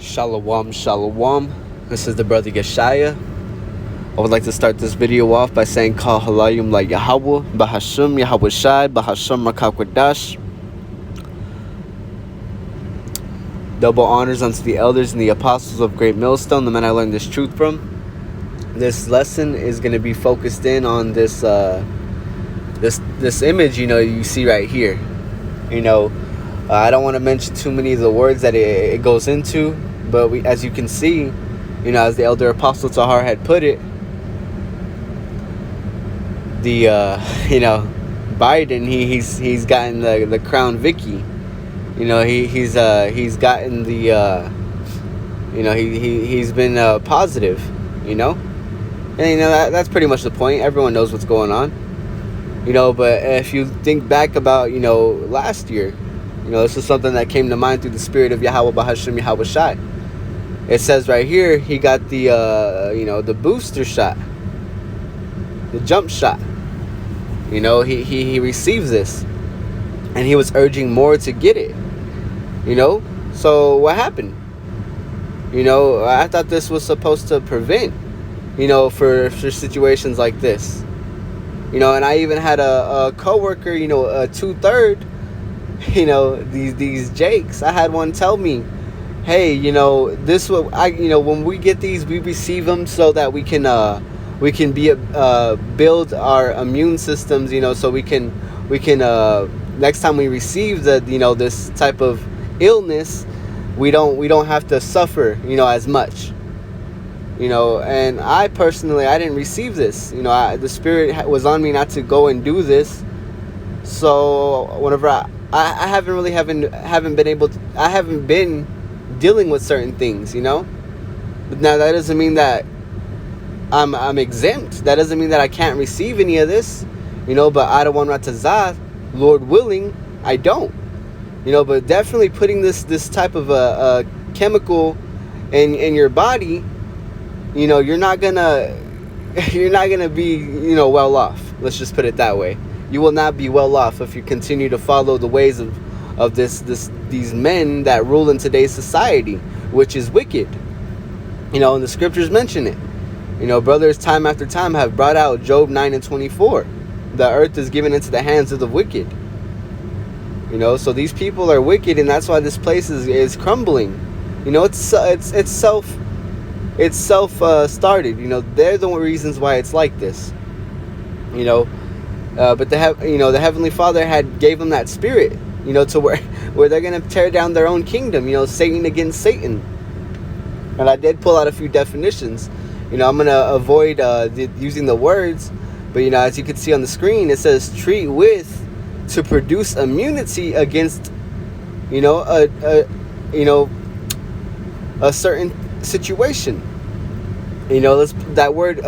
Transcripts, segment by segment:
Shalawam, shalawam. This is the brother Yeshaya. I would like to start this video off by saying HALALYAM like Yahawah, BAHASHAM, Yahawashi, BAHASHAM, Qadash. Double honors unto the elders and the apostles of Great Millstone, the men I learned this truth from. This lesson is going to be focused in on this this image, you see right here. I don't want to mention too many of the words that it goes into, but as you can see, as the elder apostle Tahar had put it, the Biden, he's gotten the crown Vicky. He's gotten the he's been positive, and that's pretty much the point. Everyone knows what's going on, but if you think back about last year, this is something that came to mind through the spirit of Yahawah, BAHASHAM, Yahawashi. It says right here he got the the booster shot, the jump shot. He receives this, and he was urging more to get it. So what happened? I thought this was supposed to prevent, for situations like this. And I even had a coworker, a 2/3, these Jakes. I had one tell me, hey, this will when we get these, we receive them so that we can build our immune systems, so we can next time we receive this type of illness, we don't have to suffer as much. And I personally, I didn't receive this. The spirit was on me not to go and do this. So whenever I haven't been dealing with certain things. Now that doesn't mean that I'm exempt. That doesn't mean that I can't receive any of this. But I don't want Rawchaa, Lord willing, I don't. But definitely putting this type of a chemical in your body, you're not gonna be well off. Let's just put it that way. You will not be well off if you continue to follow the ways of these men that rule in today's society, which is wicked. And the scriptures mention it. Brothers time after time have brought out Job 9:24. The earth is given into the hands of the wicked. So these people are wicked, and that's why this place is crumbling. It's self started. They're the reasons why it's like this. But the Heavenly Father had gave them that spirit, to where they're gonna tear down their own kingdom. Satan against Satan. And I did pull out a few definitions. I'm gonna avoid using the words, but as you can see on the screen, it says treat with to produce immunity against a certain situation. That word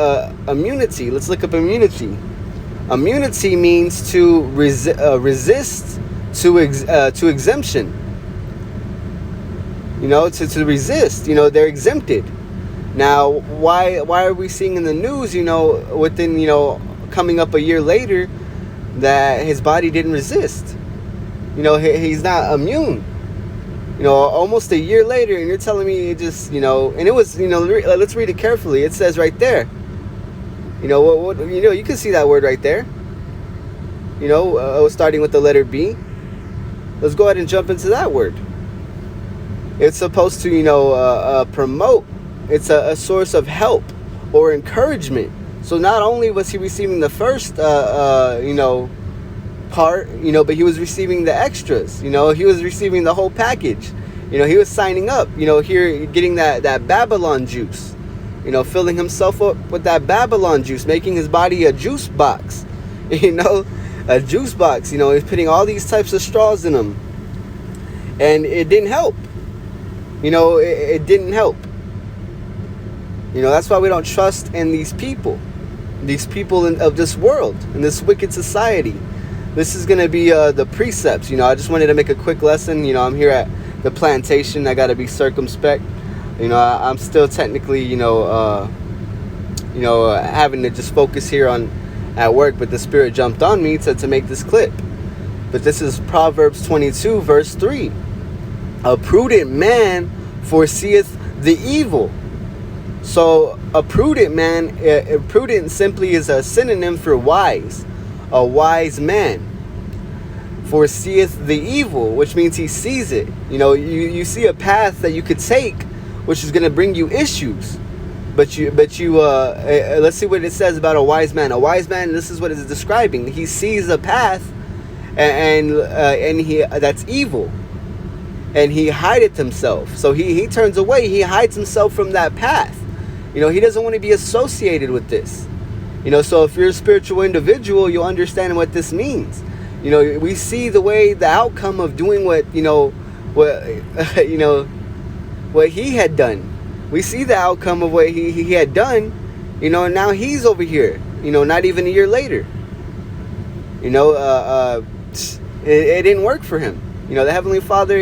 immunity. Let's look up immunity. Immunity means to resist to exemption. To resist. They're exempted. Now, why are we seeing in the news, within, coming up a year later, that his body didn't resist? He's not immune. Almost a year later, and you're telling me it just, and it was, let's read it carefully. It says right there, what you can see that word right there. Starting with the letter B. Let's go ahead and jump into that word. It's supposed to, promote. It's a source of help or encouragement. So not only was he receiving the first, part, but he was receiving the extras. He was receiving the whole package. He was signing up. Here getting that Babylon juice. Filling himself up with that Babylon juice, making his body a juice box. A juice box. He's putting all these types of straws in him, and it didn't help. It didn't help. That's why we don't trust in these people of this world, in this wicked society. This is going to be the precepts. I just wanted to make a quick lesson. I'm here at the plantation. I got to be circumspect. I'm still technically, having to just focus here at work, but the Spirit jumped on me to make this clip. But this is Proverbs 22, verse 3. A prudent man foreseeth the evil. So a prudent man, prudent simply is a synonym for wise. A wise man foreseeth the evil, which means he sees it. You see a path that you could take, which is going to bring you issues. But you let's see what it says about a wise man. A wise man, this is what it's describing. He sees a path, and he that's evil, and he hideth himself. So he turns away. He hides himself from that path. He doesn't want to be associated with this. So if you're a spiritual individual, you'll understand what this means. We see the outcome of doing what he had done. We see the outcome of what he had done, and now he's over here, not even a year later. It didn't work for him. The Heavenly Father,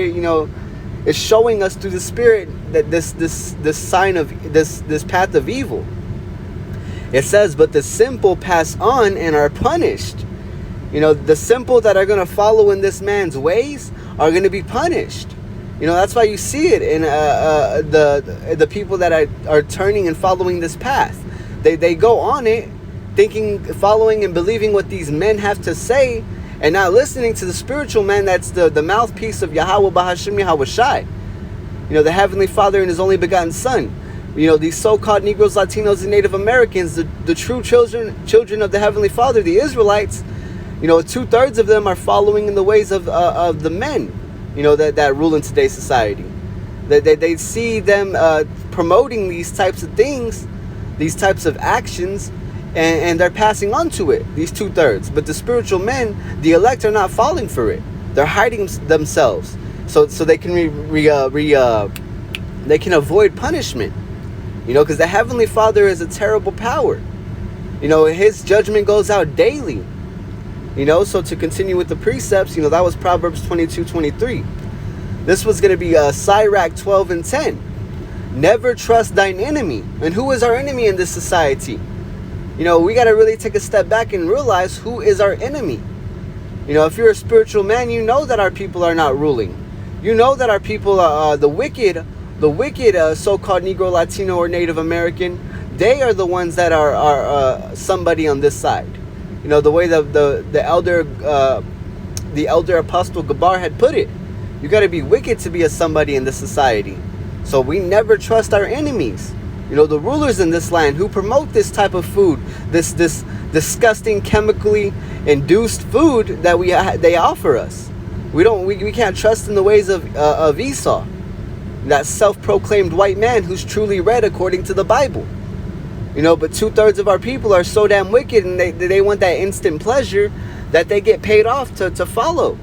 is showing us through the Spirit that this sign of this path of evil. It says, but the simple pass on and are punished. The simple that are going to follow in this man's ways are going to be punished. That's why you see it in the people that are turning and following this path. They go on it, following and believing what these men have to say, and not listening to the spiritual man that's the mouthpiece of Yahawah, BAHASHAM, Yahawashi. The Heavenly Father and His only begotten Son. These so-called Negroes, Latinos, and Native Americans, the true children of the Heavenly Father, the Israelites, 2/3 of them are following in the ways of the men, that rule in today's society. They see them promoting these types of things, these types of actions, and they're passing on to it, these 2/3. But the spiritual men, the elect, are not falling for it. They're hiding themselves so they can they can avoid punishment. Because the Heavenly Father is a terrible power. His judgment goes out daily. So to continue with the precepts, that was Proverbs 22:23. This was going to be Sirach 12:10. Never trust thine enemy. And who is our enemy in this society? We got to really take a step back and realize who is our enemy. If you're a spiritual man, you know that our people are not ruling. You know that our people are the wicked so-called Negro, Latino, or Native American. They are the ones that are somebody on this side. The way the elder Apostle Gabar had put it. You got to be wicked to be a somebody in this society. So we never trust our enemies. The rulers in this land who promote this type of food, this disgusting chemically induced food that they offer us. We can't trust in the ways of Esau, that self-proclaimed white man who's truly read according to the Bible. But 2/3 of our people are so damn wicked, and they want that instant pleasure that they get paid off to follow.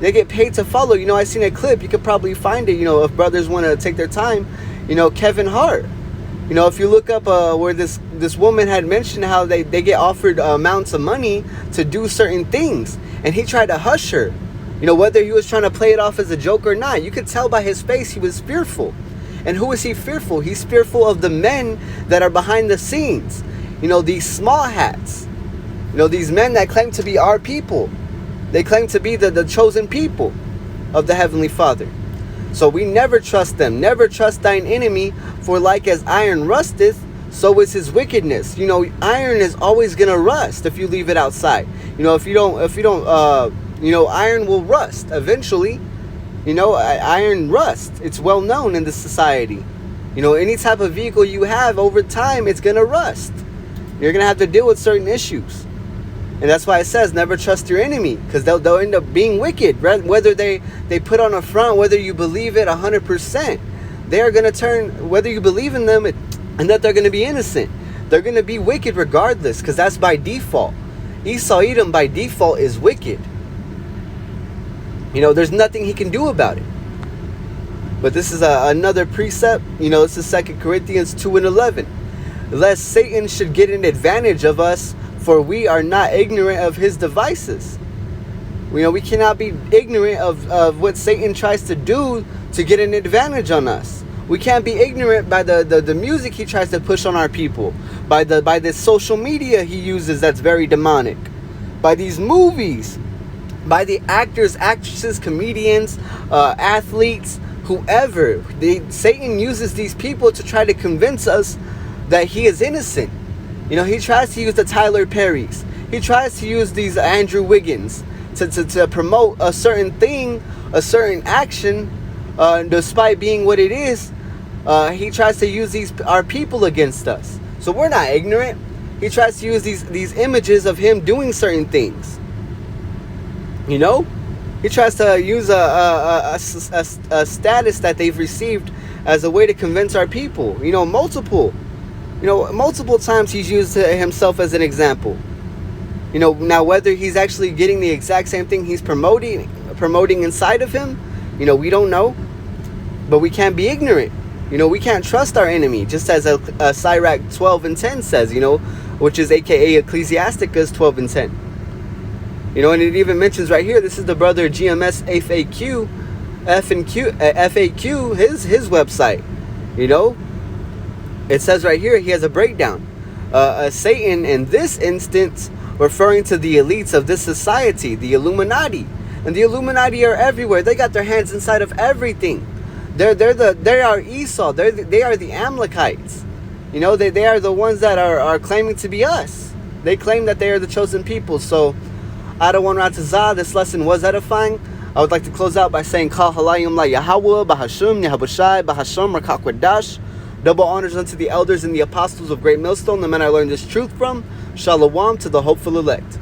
They get paid to follow. I seen a clip. You could probably find it. If brothers want to take their time. Kevin Hart. If you look up where this woman had mentioned how they get offered amounts of money to do certain things, and he tried to hush her. Whether he was trying to play it off as a joke or not, you could tell by his face he was fearful. And who is he fearful? He's fearful of the men that are behind the scenes. These small hats. These men that claim to be our people. They claim to be the chosen people of the Heavenly Father. So we never trust them. Never trust thine enemy, for like as iron rusteth, so is his wickedness. Iron is always gonna rust if you leave it outside. If you don't, iron will rust eventually. Iron rust. It's well known in this society. Any type of vehicle you have, over time, it's gonna rust. You're gonna have to deal with certain issues. And that's why it says never trust your enemy, because they'll end up being wicked. Whether they put on a front, whether you believe it 100%, they are going to turn, whether you believe in them and that they're going to be innocent, they're going to be wicked regardless, because that's by default. Esau Edom by default is wicked. There's nothing he can do about it. But this is another precept. This is 2 Corinthians 2:11. Lest Satan should get an advantage of us, for we are not ignorant of his devices. We cannot be ignorant of what Satan tries to do to get an advantage on us. We can't be ignorant by the music he tries to push on our people, by the social media he uses that's very demonic, by these movies, by the actors, actresses, comedians, athletes, whoever. Satan uses these people to try to convince us that he is innocent. You know, he tries to use the Tyler Perrys. He tries to use these Andrew Wiggins to promote a certain thing, a certain action, despite being what it is. He tries to use our people against us. So we're not ignorant. He tries to use these images of him doing certain things. You know, he tries to use a status that they've received as a way to convince our people. You know, multiple times he's used himself as an example. You know, now whether he's actually getting the exact same thing he's promoting inside of him, you know, we don't know. But we can't be ignorant. You know, we can't trust our enemy, just as Sirach 12:10 says, you know, which is aka Ecclesiasticus 12:10. You know, and it even mentions right here, this is the brother GMS FAQ, his website. You know, it says right here, he has a breakdown. Satan in this instance referring to the elites of this society, the Illuminati. And the Illuminati are everywhere. They got their hands inside of everything. They are Esau. They are the Amalekites. You know, they are the ones that are claiming to be us. They claim that they are the chosen people. So, Rawchaa, this lesson was edifying. I would like to close out by saying, HALALYAM la Yahawah, BAHASHAM, Yahawashi, BAHASHAM, Qadash. Double honors unto the elders and the apostles of Great Millstone, the men I learned this truth from. SHALAWAM to the hopeful elect.